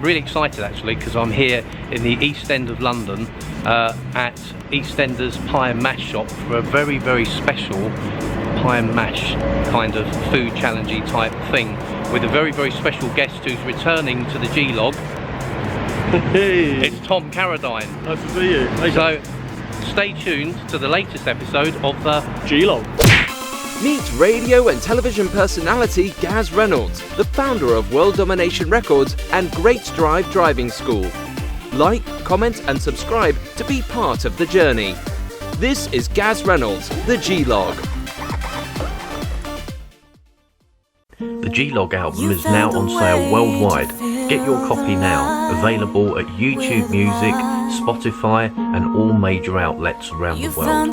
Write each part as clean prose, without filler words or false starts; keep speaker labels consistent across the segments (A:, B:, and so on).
A: I'm really excited actually because I'm here in the East End of London at EastEnders Pie and Mash shop for a very, very special pie and mash kind of food challengey type thing with a very, very special guest who's returning to the G-Log.
B: Hey.
A: It's Tom Carradine.
B: Nice to see you. Hey.
A: So stay tuned to the latest episode of the
B: G-Log.
C: Meet radio and television personality Gaz Reynolds, the founder of World Domination Records and Great Drive Driving School. Like, comment and subscribe to be part of the journey. This is Gaz Reynolds, the G-Log.
D: The G-Log album is now on sale worldwide. Get your copy now, available at YouTube Music, Spotify and all major outlets around the world.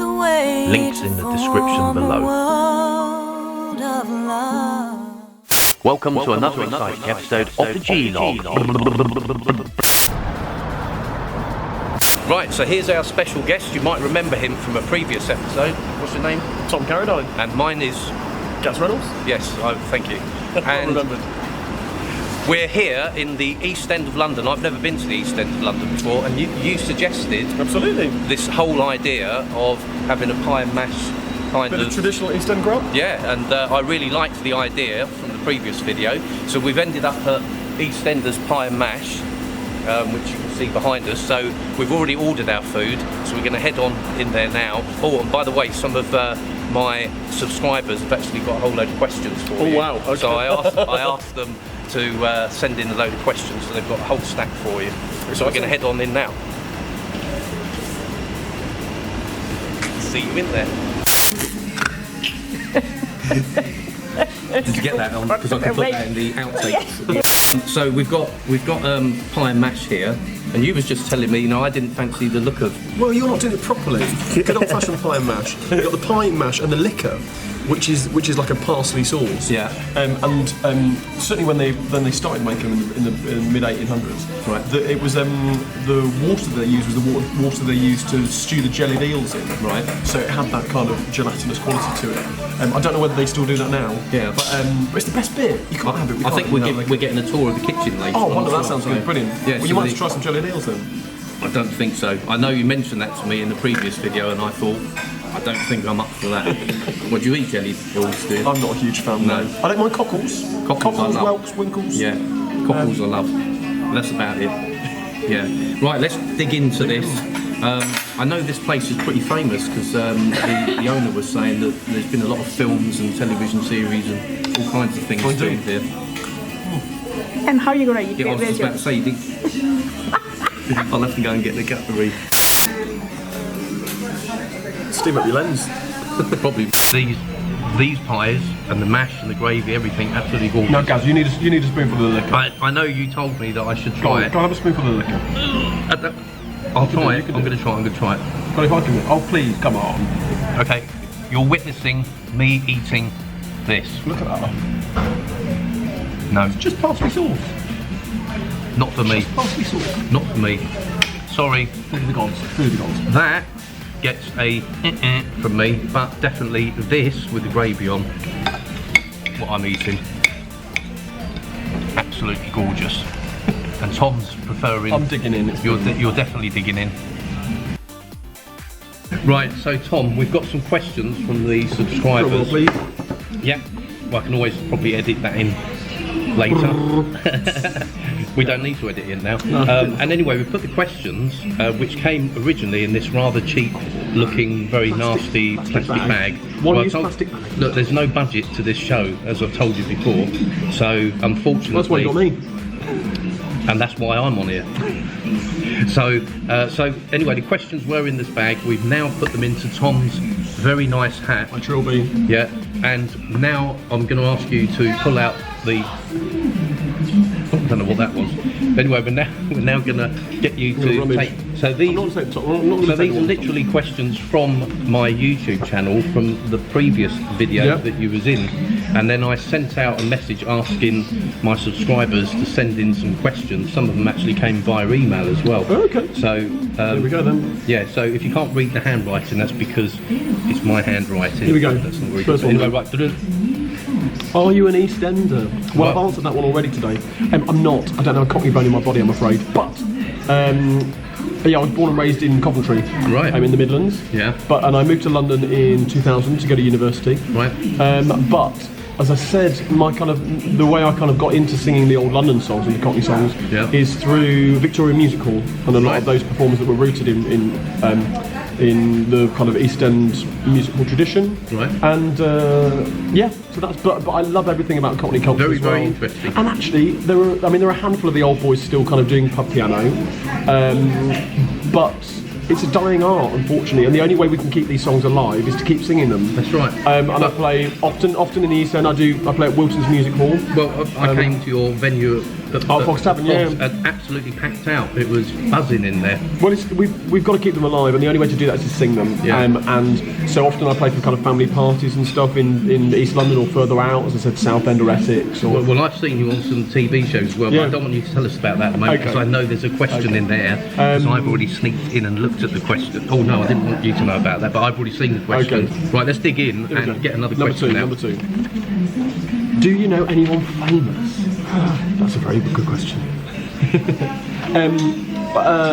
D: Links in the description below. Welcome to another exciting episode of the G-Log.
A: Right, so here's our special guest. You might remember him from a previous episode. What's your name?
B: Tom Carradine.
A: And mine is...
B: Gaz Reynolds?
A: Yes, thank you.
B: And remembered.
A: We're here in the East End of London. I've never been to the East End of London before, and you suggested...
B: Absolutely.
A: ...this whole idea of having a pie and mash kind
B: of traditional East End grub?
A: Yeah, and I really liked the idea from the previous video. So we've ended up at EastEnders Pie and Mash, which you can see behind us. So we've already ordered our food, so we're going to head on in there now. Oh, and by the way, some of my subscribers have actually got a whole load of questions for you.
B: Oh wow! Okay.
A: So I asked them to send in a load of questions, so they've got a whole stack for you. So we're going to head on in now. See you in there. Did you get that on? Because I can put that in the outtakes. So we've got pie and mash here, and you was just telling me, you know, I didn't fancy the look of.
E: Well, you're not doing it properly. Good old-fashioned pie and mash. You've got the pie mash and the liquor, which is like a parsley sauce.
A: Yeah.
E: And certainly when they started making them in the mid 1800s,
A: right?
E: It was the water they used was the water they used to stew the jellied eels in.
A: Right.
E: So it had that kind of gelatinous quality to it. I don't know whether they still do that now.
A: Yeah.
E: But it's the best beer. You can't have it.
A: I think we're getting a tour of the kitchen later.
E: Oh, wonderful! That sounds good. Brilliant.
A: Yeah,
E: well, you might have to try some jellied eels then.
A: I don't think so. I know you mentioned that to me in the previous video, and I thought, I don't think I'm up for that. What do you eat, jelly eels, do you?
E: I'm not a huge fan.
A: No.
E: I don't mind cockles. Cockles, whelks, winkles.
A: Yeah, cockles I love. That's about it. Yeah. Right, let's dig into this. I know this place is pretty famous because the owner was saying that there's been a lot of films and television series and all kinds of things filmed here.
F: And how are you going to eat it?
A: Yeah, I was just about to say, you think... I'll have to go and get the cutlery.
E: Steam up your lens.
A: Probably these pies and the mash and the gravy, everything, absolutely gorgeous.
E: No, Gaz, you need a spoonful of the liquor.
A: I know you told me that I should try it.
E: Go have a spoonful of the liquor.
A: I'll try it. I'm going to try it.
E: But if I can, oh please, come on.
A: Okay, you're witnessing me eating this.
E: Look at that.
A: No.
E: It's just parsley sauce.
A: Not for me.
E: Just parsley sauce.
A: Not for me. Sorry.
E: Food of the gods. Food of the gods.
A: That gets a from me, but definitely this with the gravy on, what I'm eating, absolutely gorgeous. And Tom's preferring.
E: I'm digging in.
A: You're definitely digging in. Right, so Tom, we've got some questions from the subscribers.
E: Please.
A: Yeah, well, I can always probably edit that in later. We don't need to edit it in now. And anyway, we put the questions, which came originally in this rather cheap looking, very nasty plastic bag.
E: One-use plastic bag.
A: Look, there's no budget to this show, as I've told you before. So, unfortunately...
E: That's why you got me.
A: And that's why I'm on here. So anyway, the questions were in this bag. We've now put them into Tom's very nice hat.
E: My trilby.
A: Yeah, and now I'm going to ask you to pull out the... I don't know what that was. Anyway, we're now going to get you to take... So these are literally questions from my YouTube channel from the previous video that you was in. And then I sent out a message asking my subscribers to send in some questions. Some of them actually came via email as well.
E: Oh, okay.
A: So
E: there we go then.
A: Yeah, so if you can't read the handwriting, that's because it's my handwriting.
E: Here we go.
A: That's not very
E: First
A: good.
E: one.
A: Anyway, right,
E: Are you an EastEnder? Well, I've answered that one already today. I'm not. I don't have a Cockney bone in my body, I'm afraid. But yeah, I was born and raised in Coventry.
A: Right.
E: I'm in the Midlands.
A: Yeah.
E: And I moved to London in 2000 to go to university.
A: Right.
E: But as I said, the way I kind of got into singing the old London songs and the Cockney songs is through Victoria Music Hall, and a lot of those performers that were rooted in the kind of East End musical tradition.
A: Right.
E: And yeah, so that's. But I love everything about Cockney culture.
A: Very,
E: as well.
A: very interesting.
E: And actually, there are a handful of the old boys still kind of doing pub piano, but it's a dying art, unfortunately, and the only way we can keep these songs alive is to keep singing them.
A: That's right.
E: And I play often in the East End. I play at Wilton's Music Hall.
A: Well, I came to your venue at
E: Fox Tavern, yeah.
A: And absolutely packed out. It was buzzing in there.
E: Well, we've got to keep them alive, and the only way to do that is to sing them.
A: Yeah.
E: And so often I play for kind of family parties and stuff in East London or further out, as I said, Southend or Essex. Or
A: Well, I've seen you on some TV shows as well, but I don't want you to tell us about that at the moment, because I know there's a question in there, because I've already sneaked in and looked at the question. Oh no, I didn't want you to know about that, but I've already seen the question.
E: Okay.
A: Right, let's dig in and get another question now.
E: Number two. Do you know anyone famous? That's a very good question.
A: So you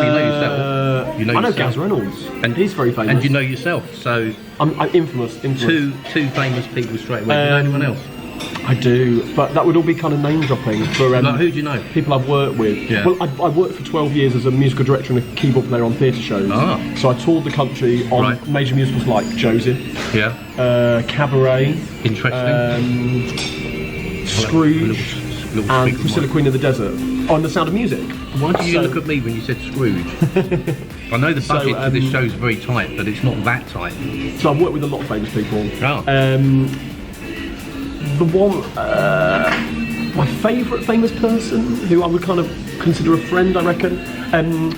A: know yourself. You know
E: I know
A: yourself.
E: Gaz Reynolds,
A: And
E: he's very famous.
A: And you know yourself, so
E: I'm infamous.
A: two famous people straight away. Do you know anyone else?
E: I do, but that would all be kind of name dropping for
A: Like, who do you know?
E: people I've worked with.
A: Yeah.
E: Well, I worked for 12 years as a musical director and a keyboard player on theatre shows.
A: Ah.
E: So I toured the country on
A: Right.
E: major musicals like Joseph,
A: Yeah.
E: Cabaret,
A: Interesting.
E: Scrooge,
A: Little
E: and
A: speaker
E: Priscilla
A: mic.
E: Queen of the Desert on The Sound of Music.
A: Why did you
E: So-
A: look at me when you said Scrooge? I know the budget for this show is very tight, but it's not that tight.
E: So I've worked with a lot of famous people.
A: Oh.
E: The one, my favourite famous person, who I would kind of consider a friend, I reckon,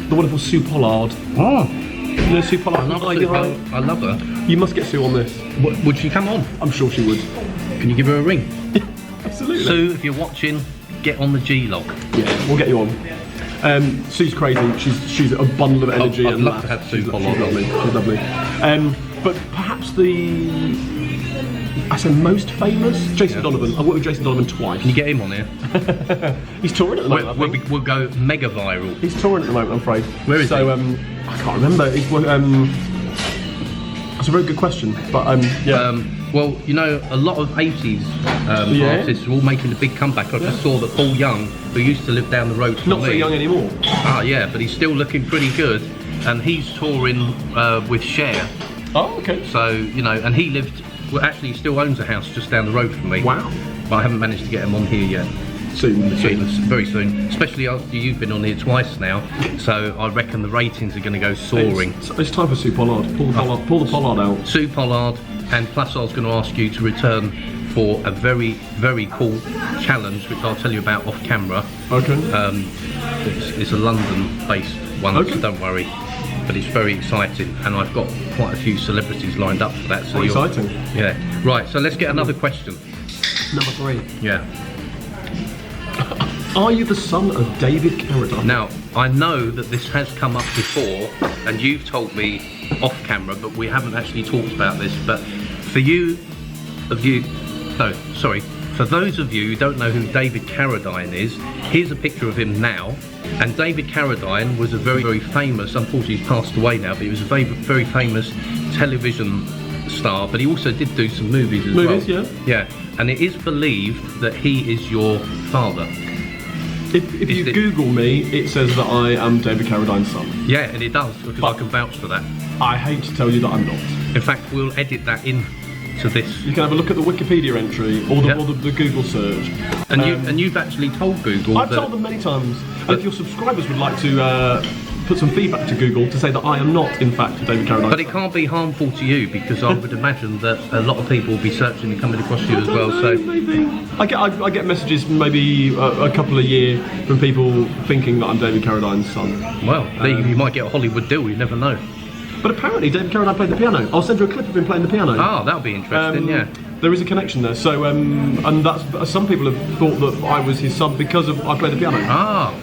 E: the wonderful Sue Pollard.
A: Oh.
E: You know Sue Pollard?
A: I love her.
E: You must get Sue on this.
A: Would she come on?
E: I'm sure she would.
A: Can you give her a ring?
E: Absolutely.
A: Sue, if you're watching, get on the G-Log.
E: Yeah, we'll get you on. Sue's crazy. She's a bundle of energy.
A: I'd
E: and
A: love to
E: laugh.
A: have Sue
E: She's
A: Pollard on.
E: lovely. She's lovely. But perhaps I say most famous, Jason Donovan. I've worked with Jason Donovan twice.
A: Can you get him on here?
E: He's touring at the moment. I think.
A: We'll go mega viral.
E: He's touring at the moment, I'm afraid.
A: Where is
E: he? I can't remember. That's a very good question, but yeah.
A: Well, you know, a lot of 80s artists are all making a big comeback. I just saw that Paul Young, who used to live down the road from
E: Not
A: me.
E: so young anymore.
A: Ah, yeah, but he's still looking pretty good, and he's touring with Cher.
E: Oh, okay.
A: So, you know, and he actually he still owns a house just down the road from me.
E: Wow.
A: But I haven't managed to get him on here yet.
E: Soon.
A: Very soon, especially after you've been on here twice now, so I reckon the ratings are going to go soaring.
E: It's time for Sue Pollard. Pull the Pollard out.
A: Sue Pollard, and plus I was going to ask you to return for a very, very cool challenge, which I'll tell you about off camera.
E: Okay.
A: It's a London-based one, so don't worry. But it's very exciting, and I've got quite a few celebrities lined up for that. So
E: exciting.
A: Yeah. Right, so let's get another question.
E: Number 3.
A: Yeah.
E: Are you the son of David Carradine?
A: Now, I know that this has come up before, and you've told me off camera, but we haven't actually talked about this. But for those of you who don't know who David Carradine is, here's a picture of him now. And David Carradine was a very, very famous, unfortunately he's passed away now, but he was a very, very famous television star, but he also did do some movies as well.
E: Movies, yeah.
A: Yeah, and it is believed that he is your father.
E: If you Google me, it says that I am David Carradine's son.
A: Yeah, and it does, because I can vouch for that.
E: I hate to tell you that I'm not.
A: In fact, we'll edit that in to this.
E: You can have a look at the Wikipedia entry or the Google search.
A: And you've actually told Google
E: I've told them many times. And if your subscribers would like to put some feedback to Google to say that I am not, in fact, David Carradine.
A: But it can't be harmful to you, because I would imagine that a lot of people will be searching and coming across you as well. So
E: maybe I get messages maybe a couple a year from people thinking that I'm David Carradine's son.
A: Well, you might get a Hollywood deal. You never know.
E: But apparently David Carradine played the piano. I'll send you a clip of him playing the piano.
A: Ah, that'll be interesting. Yeah.
E: There is a connection there. So and that's some people have thought that I was his son because I played the piano.
A: Ah.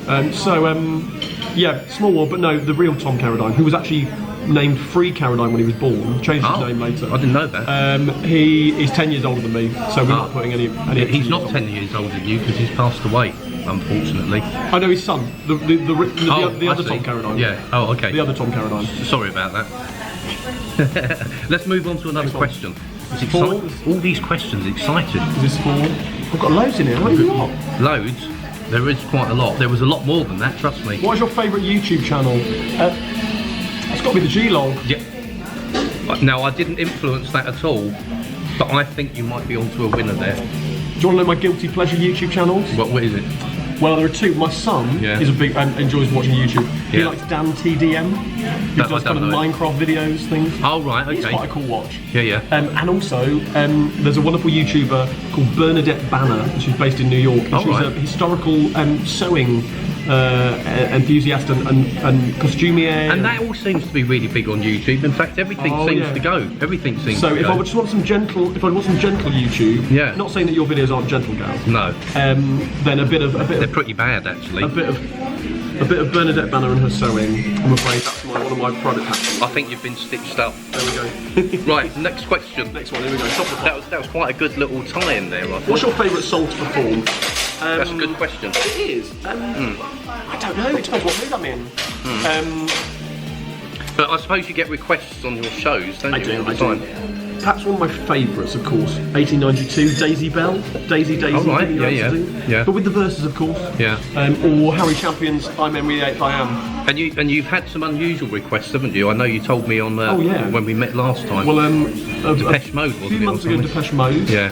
E: Yeah, small world, but no, the real Tom Carradine, who was actually named Free Carradine when he was born. Changed his name later.
A: I didn't know that.
E: He is 10 years older than me, so we're not putting any.
A: He's not 10 years older than you because he's passed away, unfortunately.
E: I know his son, the other Tom Carradine.
A: Yeah. Oh, okay.
E: The other Tom Carradine.
A: Sorry about that. Let's move on to another question.
E: Four?
A: All these questions excited.
E: Is this 4? I've got loads in here. What have you got?
A: Loads. There is quite a lot. There was a lot more than that, trust me.
E: What is your favourite YouTube channel? It's got to be the G-Log.
A: Yeah. Now, I didn't influence that at all, but I think you might be onto a winner there.
E: Do you want to know my guilty pleasure YouTube channels?
A: What is it?
E: Well, there are 2. My son is a big enjoys watching YouTube. He likes Dan TDM. He does kind of Minecraft videos, things.
A: Oh right, okay.
E: It's quite a cool watch.
A: Yeah.
E: And also, there's a wonderful YouTuber called Bernadette Banner, which is based in New York. And she's a historical sewing enthusiast and costumier.
A: And that all seems to be really big on YouTube. In fact, everything seems to go. Everything seems to go. So
E: if I just want some gentle, YouTube, not saying that your videos aren't gentle, Gaz.
A: No.
E: Then a bit of
A: they're pretty bad actually.
E: A bit of Bernadette Banner and her sewing. I'm afraid that's one of my private passions.
A: I think you've been stitched up.
E: There we go.
A: Right, next question.
E: Next one. Here we go.
A: That was quite a good little tie-in there. I
E: What's your favourite song to perform?
A: That's a good question.
E: It is. I don't know. It depends what mood I'm in.
A: But I suppose you get requests on your shows, don't you?
E: I do. Perhaps one of my favourites, of course, 1892, Daisy Bell. Daisy.
A: Oh, right, yeah.
E: But with the verses, of course.
A: Yeah.
E: Or Harry Champion's I'm Henry VIII, I Am.
A: And you've had some unusual requests, haven't you? I know you told me on when we met last time.
E: Well,
A: Depeche Mode, wasn't it?
E: A few months ago, Depeche Mode.
A: Yeah.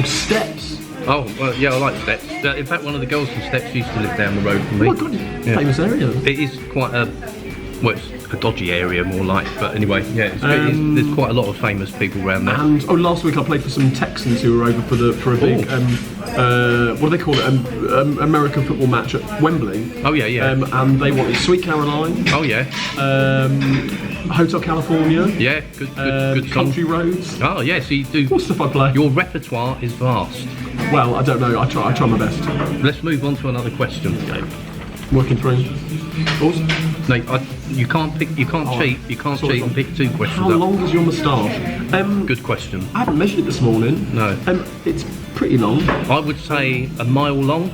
E: Steps.
A: Oh, well, yeah, I like Steps. In fact, one of the girls from Steps used to live down the road from me.
E: Oh my God, famous area.
A: It is quite it's a dodgy area more like, but anyway, yeah, there's quite a lot of famous people around there.
E: And last week I played for some Texans who were over for a big what do they call it? American football match at Wembley.
A: Oh yeah.
E: And they wanted Sweet Caroline.
A: Oh yeah.
E: Hotel California.
A: Yeah, good
E: Country Roads.
A: Oh yeah, so you do.
E: What stuff I play?
A: Your repertoire is vast.
E: Well, I don't know. I try my best.
A: Let's move on to another question.
E: Working through.
A: No, you can't cheat. You can't cheat and pick 2 questions.
E: How long is your moustache?
A: Good question.
E: I haven't measured it this morning.
A: No.
E: It's pretty long.
A: I would say a mile long.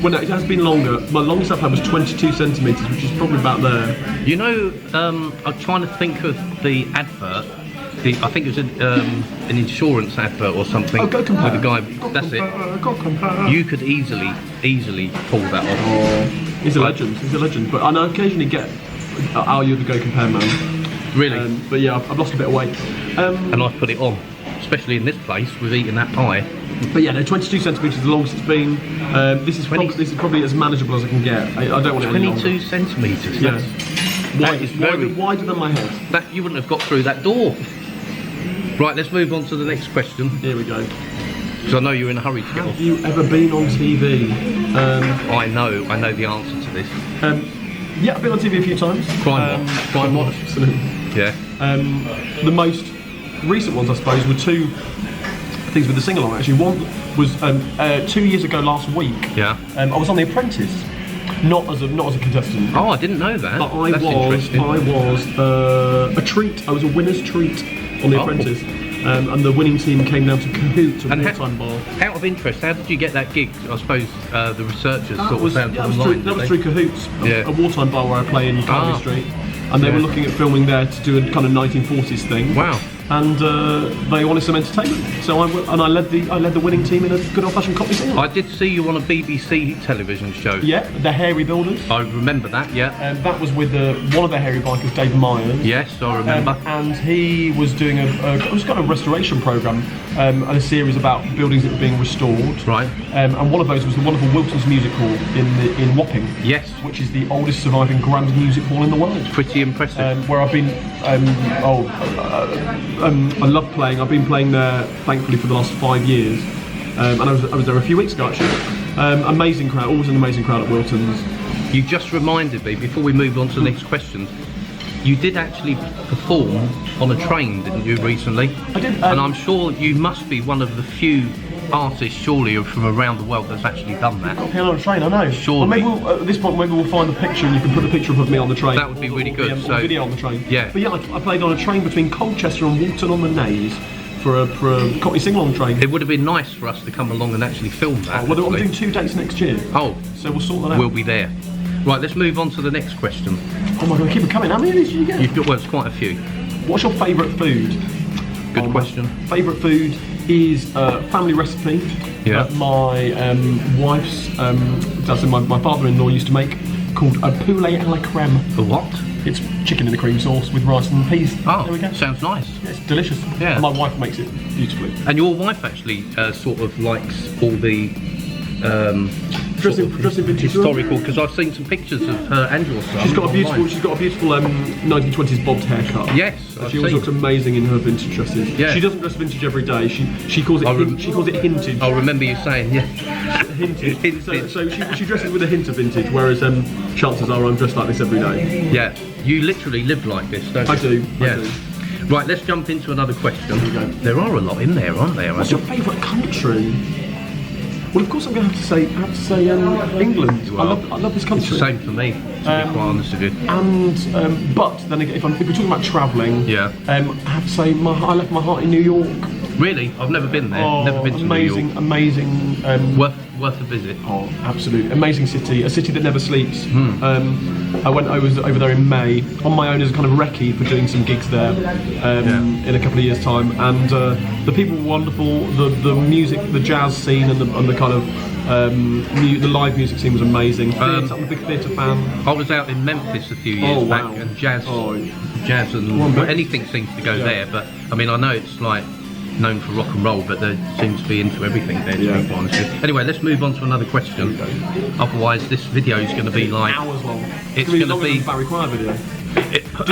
E: Well, no, it has been longer. My longest I've had was 22 centimetres, which is probably about there.
A: You know, I'm trying to think of the advert. I think it was an insurance advert or something.
E: Oh, Go Compare.
A: With a guy. That's it.
E: Go Compare.
A: You could easily pull that off.
E: Oh, he's a legend. He's a legend. But I occasionally get, "Are you the Go Compare man?"
A: Really?
E: But yeah, I've lost a bit of weight.
A: And I've put it on, especially in this place with eating that pie.
E: But yeah, no, 22 centimetres is the longest it's been. This is probably as manageable as I can get. I don't want it any longer.
A: 22 centimetres.
E: Yeah.
A: That is
E: wider than my head.
A: That you wouldn't have got through that door. Right, let's move on to the next question.
E: Here we go.
A: Because I know you're in a hurry to get off.
E: Have you ever been on TV?
A: I know the answer to this.
E: Yeah, I've been on TV a few times.
A: Crime Watch.
E: Absolutely.
A: Yeah.
E: The most recent ones, I suppose, were 2 things with the sing-along. Actually, one was 2 years ago last week.
A: Yeah.
E: I was on The Apprentice, not as a contestant.
A: Oh, I didn't know that.
E: But
A: That's interesting.
E: I was a treat. I was a winner's treat on The Apprentice. And the winning team came down to Cahoots, a wartime bar.
A: Out of interest, how did you get that gig? I suppose the researchers found it online.
E: That was through Cahoots, a wartime bar where I play in Carvey Street. And they were looking at filming there to do a kind of 1940s thing.
A: Wow.
E: And they wanted some entertainment, so I led the winning team in a good old-fashioned Cockney sing-along.
A: I did see you on a BBC television show.
E: Yeah, the Hairy Builders.
A: I remember that. Yeah.
E: That was with one of the hairy bikers, David Myers.
A: Yes, I remember.
E: And he was doing it was kind of a restoration programme and a series about buildings that were being restored.
A: Right.
E: And one of those was the wonderful Wilton's Music Hall in Wapping.
A: Yes.
E: Which is the oldest surviving grand music hall in the world.
A: Pretty impressive.
E: Where I've been. I love playing. I've been playing there, thankfully, for the last 5 years. And I was there a few weeks ago, actually. Amazing crowd, always an amazing crowd at Wilton's.
A: You just reminded me, before we move on to the next question, you did actually perform on a train, didn't you, recently?
E: I did.
A: And I'm sure you must be one of the few artists surely from around the world that's actually done that.
E: Got a piano on a train, I know.
A: Surely.
E: Well, maybe at this point, maybe we'll find the picture and you can put the picture of me on the train.
A: That would be really good.
E: Or video on the train.
A: Yeah.
E: But yeah, I played on a train between Colchester and Walton on the Naze for a Cockney sing-along train.
A: It would have been nice for us to come along and actually film that.
E: Well, I'm doing 2 dates next year.
A: Oh.
E: So we'll sort that out.
A: We'll be there. Right, let's move on to the next question.
E: Oh my god, keep it coming. How many of these did you get?
A: You've got, well, it's quite a few.
E: What's your favourite food?
A: Good question.
E: Favourite food is family recipe.
A: Yeah.
E: My wife's, my father-in-law used to make, called a poulet à la crème.
A: A what?
E: It's chicken in a cream sauce with rice and peas.
A: Oh,
E: there we go.
A: Sounds nice.
E: Yeah, it's delicious.
A: Yeah.
E: And my wife makes it beautifully.
A: And your wife actually sort of likes all the
E: Dressing vintage
A: historical, because I've seen some pictures of her and your son.
E: She's got a beautiful.
A: online.
E: She's got a beautiful 1920s bobbed haircut.
A: Yes,
E: She always looks amazing in her vintage dresses.
A: Yeah.
E: She doesn't dress vintage every day. She calls it hintage.
A: I remember you saying, yeah.
E: Hinted. So she dresses with a hint of vintage, whereas chances are I'm dressed like this every day.
A: Yeah, you literally live like this, don't you?
E: I do.
A: Yeah. Right, let's jump into another question.
E: Here we go.
A: There are a lot in there, aren't there?
E: What's your favourite country? Well, of course I'm going to have to say England. I love this country.
A: It's the same for me, to be quite honest with you.
E: And but then again, if we're talking about travelling,
A: Yeah.
E: I have to say I left my heart in New York.
A: Really? I've never been there. Never been to New York.
E: Amazing.
A: Worth a visit.
E: Oh, absolutely. Amazing city. A city that never sleeps. I was over there in May on my own as a kind of recce for doing some gigs there in a couple of years' time. And the people were wonderful. The music, the jazz scene and the kind of the live music scene was amazing. I'm a big theatre fan.
A: I was out in Memphis a few years back, and jazz and anything seems to go there. But I mean, I know it's like known for rock and roll, but there seems to be into everything there, to be quite honest with you. Anyway, let's move on to another question. Otherwise, this video is going to be like
E: hours long.
A: It's going to be
E: Barry Choir video.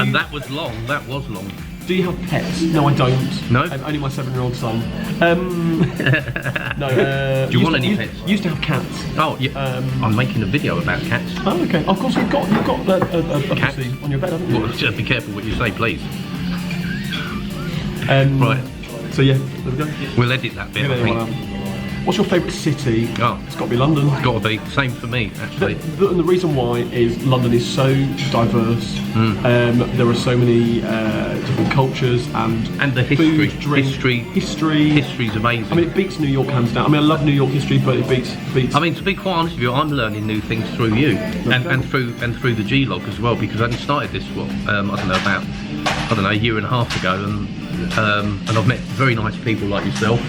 A: And that was long. That was long.
E: Do you have pets? No, I don't.
A: No?
E: Only my 7-year-old son. No.
A: Do you want any pets?
E: Used to have cats.
A: Oh, yeah. I'm making a video about cats.
E: Oh, okay. Of course, you've got a
A: Cats?
E: pussy on your bed, haven't you?
A: Well, just be careful what you say, please.
E: Right. So yeah, there we go.
A: We'll edit that bit, I think.
E: What's your favourite city?
A: Oh,
E: it's got to be London.
A: It's got to be. Same for me, actually.
E: And the reason why is London is so diverse. There are so many different cultures and
A: the history.
E: Food, drink,
A: History's amazing.
E: I mean, it beats New York hands down. I mean, I love New York history, but it beats.
A: I mean, to be quite honest with you, I'm learning new things through you and through the G-Log as well, because I only started this I don't know, about a year and a half ago, and I've met very nice people like yourself.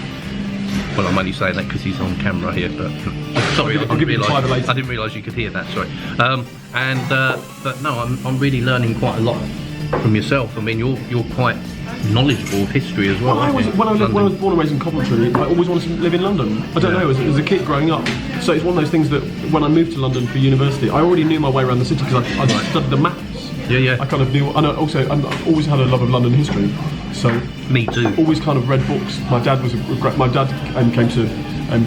A: Well, I'm only saying that because he's on camera here, but sorry, I didn't realise you could hear that. Sorry. But no, I'm really learning quite a lot from yourself. I mean, you're quite knowledgeable of history as well.
E: When I was born and raised in Coventry, I always wanted to live in London. I don't know, as a kid growing up. So it's one of those things that when I moved to London for university, I already knew my way around the city because I studied the maps.
A: Yeah.
E: I kind of knew, and I've always had a love of London history. So
A: me too.
E: Always kind of read books. My dad came to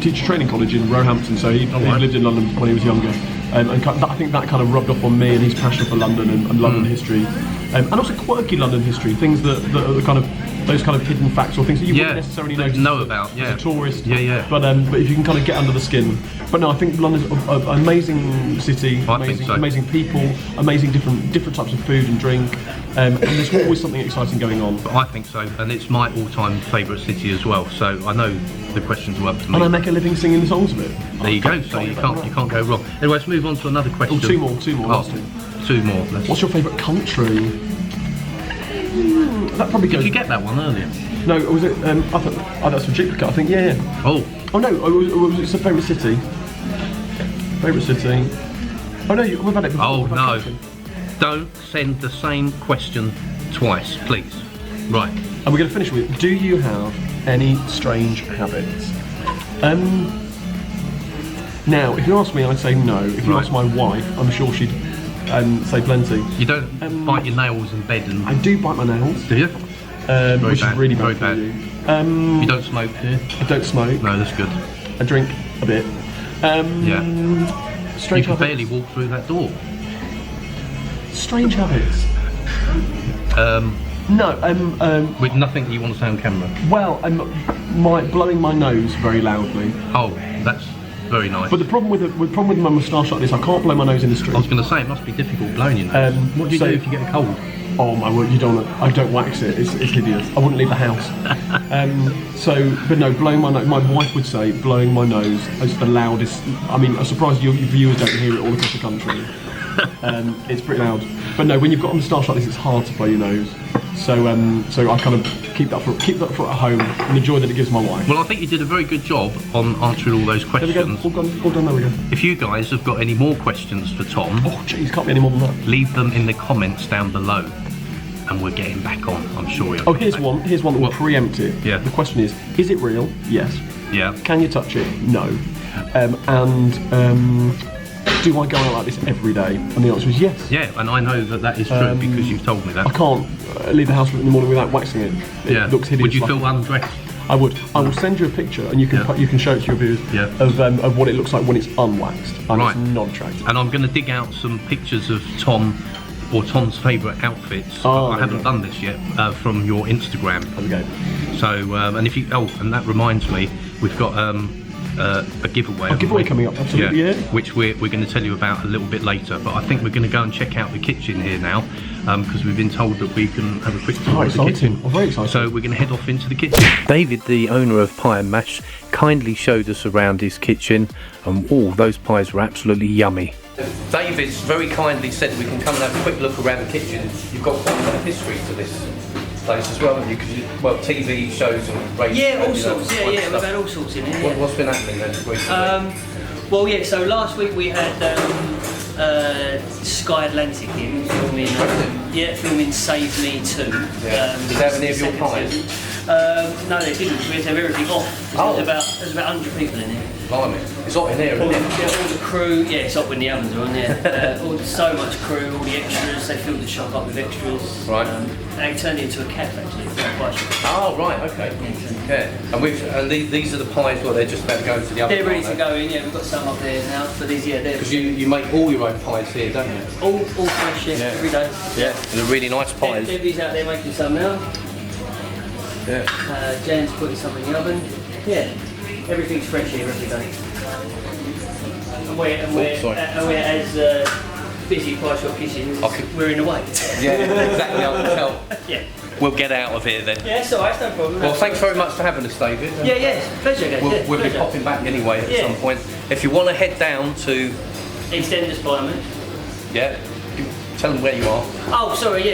E: teacher training college in Roehampton, so he lived in London when he was younger. And I think that kind of rubbed off on me and his passion for London and London history, and also quirky London history, things that are kind of those kind of hidden facts or things that you wouldn't necessarily know
A: about
E: as a tourist.
A: But
E: if you can kind of get under the skin. But no, I think London's an amazing city, amazing people, amazing different types of food and drink, and there's always something exciting going on.
A: I think so, and it's my all-time favourite city as well. So I know the questions were up to me.
E: And I make a living singing the songs of it.
A: There you go. So you can't go wrong. Anyway, let's move on to another question.
E: Oh, two more. Last
A: two more.
E: What's your favourite country? That probably goes.
A: Did you get that one earlier?
E: No, was it? I thought that's a duplicate. I think. Yeah.
A: Oh
E: no, it's a favourite city. Favourite city. Oh no, we've had it before.
A: Oh no! Don't send the same question twice, please. Right.
E: And we're going to finish with: do you have any strange habits? Now, if you ask me, I'd say no. If you ask my wife, I'm sure she'd say plenty.
A: You don't bite your nails in bed and...
E: I do bite my nails.
A: Do you?
E: Which is really bad for you.
A: You don't smoke, do you?
E: I don't smoke.
A: No, that's good.
E: I drink a bit. Strange
A: you can
E: habits.
A: barely walk through that door.
E: Strange habits.
A: With nothing that you want to say on camera.
E: Well, blowing my nose very loudly.
A: Oh, that's very nice.
E: But the problem with my moustache like this, I can't blow my nose in the street.
A: I was going to say, it must be difficult blowing your nose. What do you do if you get a cold?
E: Oh my word, I don't wax it, it's hideous. I wouldn't leave the house. But no, blowing my nose, my wife would say blowing my nose is the loudest. I mean, I'm surprised your viewers don't hear it all across the country. It's pretty loud. But no, when you've got a moustache like this, it's hard to blow your nose. So I kind of keep that for at home and the joy that it gives my wife.
A: Well, I think you did a very good job on answering all those questions.
E: There we go, all done, there we go.
A: If you guys have got any more questions for Tom,
E: oh jeez, can't be any more than that.
A: Leave them in the comments down below, and we're getting back on. I'm sure you'll.
E: Oh, here's one that will preempt it.
A: Yeah.
E: The question is it real? Yes.
A: Yeah.
E: Can you touch it? No. Do I go out like this every day? And the answer is yes.
A: Yeah, and I know that is true because you've told me that.
E: I can't leave the house in the morning without waxing it. It looks hideous.
A: Would you feel undressed?
E: I would. I will send you a picture, and you can show it to your viewers of what it looks like when it's unwaxed. And it's not attractive.
A: And I'm going to dig out some pictures of Tom or Tom's favourite outfits. I haven't done this yet from your Instagram.
E: There we go.
A: So and if you and that reminds me, we've got a giveaway.
E: A giveaway coming up, absolutely, yeah.
A: Which we're going to tell you about a little bit later. But I think we're going to go and check out the kitchen here now, because we've been told that we can have a quick tour of the kitchen.
E: I'm very excited.
A: So we're going to head off into the kitchen.
D: David, the owner of Pie and Mash, kindly showed us around his kitchen, and those pies were absolutely yummy.
A: David's very kindly said we can come and have a quick look around the kitchen. You've got quite a bit of history to this place as well, haven't you? Because TV shows and radio.
G: Yeah, all sorts. Yeah, we've had all sorts in here.
A: What's been happening then recently?
G: Well, yeah. So last week we had Sky Atlantic in filming. Filming Save Me 2.
A: Did they have any of your pies?
G: No, they didn't. We had to have everything off. There's about 100 people in here.
A: Blimey, it's hot in here, isn't it?
G: Yeah, all the crew. Yeah, it's hot when the ovens are on. Yeah, so much crew, all the extras. They filled the shop up with extras.
A: Right.
G: They turned it into a cafe actually.
A: Oh right, okay. Yeah. And these are the pies. Well, they're just about to go into the oven.
G: They're ready to go in. Yeah, we've got some up there now. But these,
A: because you make all your own pies here, don't you?
G: All fresh, every day.
A: Yeah. They're really nice pies.
G: Debbie's out there making some now.
A: Yeah.
G: Jan's putting some in the oven. Yeah. Everything's fresh here every day. And we're as busy Pie Shop Kitchens, we're in the way.
A: Yeah, exactly, I can tell.
G: Yeah.
A: We'll get out of here then.
G: Yeah, it's alright, no problem.
A: Well, thanks very much for having us, David.
G: Pleasure.
A: We'll be popping back anyway at some point. If you want to head down to
G: EastEnders Pie Mash.
A: Yeah. Tell them where you are.
G: Oh, sorry,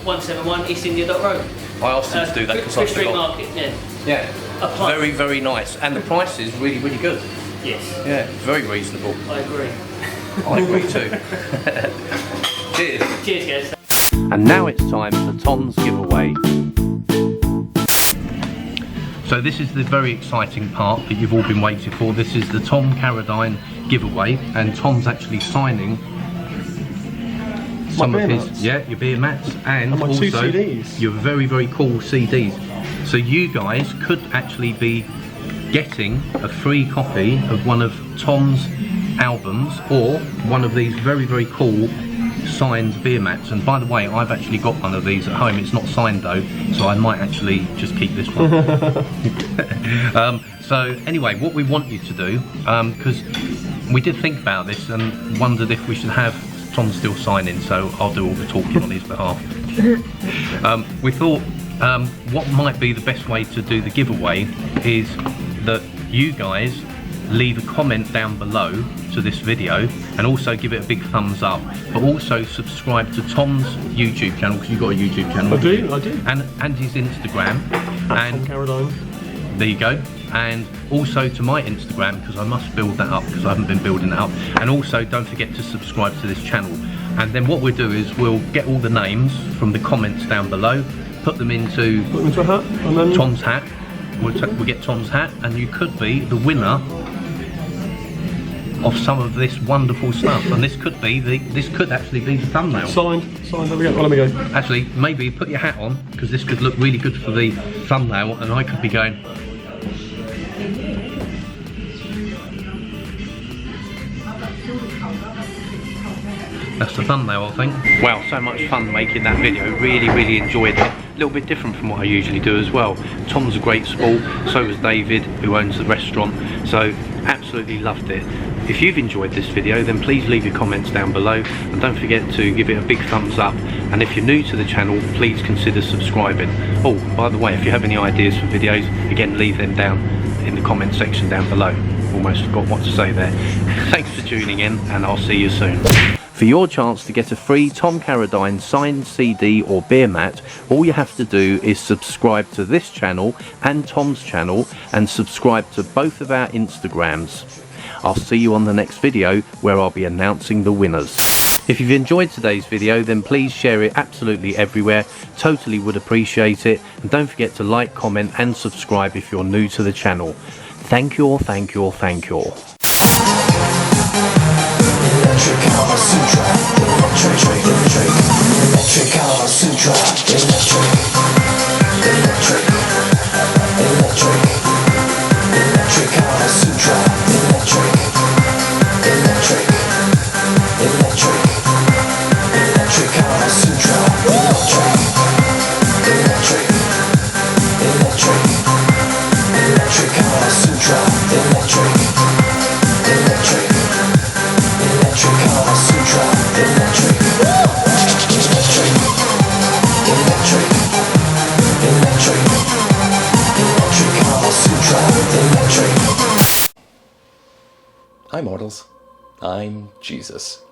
G: 171 East India Road.
A: I asked them to do that because I
G: Street
A: forgot.
G: Market,
A: Yeah. Very, very nice. And the price is really, really good.
G: Yes.
A: Yeah, very reasonable.
G: I agree.
A: I agree too. Cheers.
G: Cheers, guys.
D: And now it's time for Tom's giveaway.
A: So this is the very exciting part that you've all been waiting for. This is the Tom Carradine giveaway, and Tom's actually signing some of his your beer mats and
E: my
A: also
E: 2 CDs.
A: Your very, very cool CDs. So you guys could actually be getting a free copy of one of Tom's albums or one of these very, very cool signed beer mats. And by the way, I've actually got one of these at home. It's not signed though, so I might actually just keep this one. So anyway, what we want you to do, because we did think about this and wondered if we should have Tom still signing, so I'll do all the talking on his behalf. We thought what might be the best way to do the giveaway is that you guys leave a comment down below to this video and also give it a big thumbs up, but also subscribe to Tom's YouTube channel, because you've got a YouTube channel.
E: I do.
A: And his Instagram. And
E: Tom Carradine.
A: there you go. And also to my Instagram, because I must build that up, because I haven't been building that up. And also don't forget to subscribe to this channel. And then what we'll do is we'll get all the names from the comments down below, put them into
E: a hat, and then
A: Tom's hat. We'll get Tom's hat, and you could be the winner of some of this wonderful stuff. And this could actually be the thumbnail.
E: Signed. There we go. Well, let me go.
A: Actually, maybe put your hat on, because this could look really good for the thumbnail, and I could be going. That's the thumbnail, I think. Wow, so much fun making that video. Really, really enjoyed it. a little bit different from what I usually do as well. Tom's a great sport, so was David, who owns the restaurant, so absolutely loved it. If you've enjoyed this video, then please leave your comments down below, and don't forget to give it a big thumbs up, and if you're new to the channel, please consider subscribing. Oh, by the way, if you have any ideas for videos, again, leave them down in the comment section down below. Almost forgot what to say there. Thanks for tuning in, and I'll see you soon. For your chance to get a free Tom Carradine signed CD or beer mat, all you have to do is subscribe to this channel and Tom's channel, and subscribe to both of our Instagrams. I'll see you on the next video, where I'll be announcing the winners. If you've enjoyed today's video, then please share it absolutely everywhere. Totally would appreciate it. And don't forget to like, comment and subscribe if you're new to the channel. Thank you all, thank you all, thank you all.
H: Electric Kama Sutra, electric, electric Kama Sutra, electric, electric, electric, electric Kama Sutra, electric, electric, electric, electric Kama Sutra, electric, electric, electric, electric Kama Sutra, electric, electric. Electric Kama Sutra, electric, electric, electric, electric, electric Kama Sutra, electric. Hi mortals, I'm Jesus.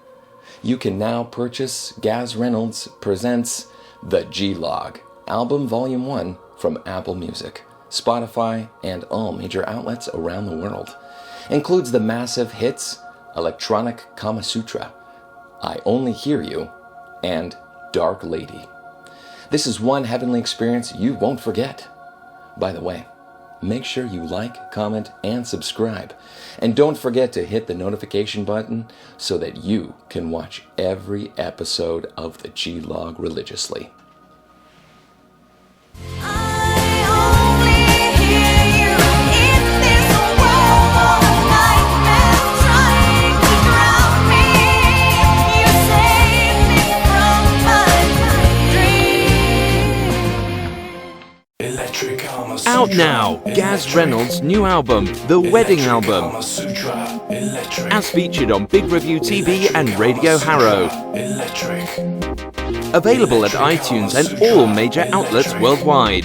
H: You can now purchase Gaz Reynolds Presents The G-Log, Album Volume 1 from Apple Music, Spotify, and all major outlets around the world. Includes the massive hits Electronic Kama Sutra, I Only Hear You, and Dark Lady. This is one heavenly experience you won't forget. By the way, make sure you like, comment, and subscribe. And don't forget to hit the notification button so that you can watch every episode of the G-Log religiously.
C: Out now, Gaz Reynolds' new album, The Wedding Album, as featured on Big Review TV and Radio Harrow. Available at iTunes and all major outlets worldwide.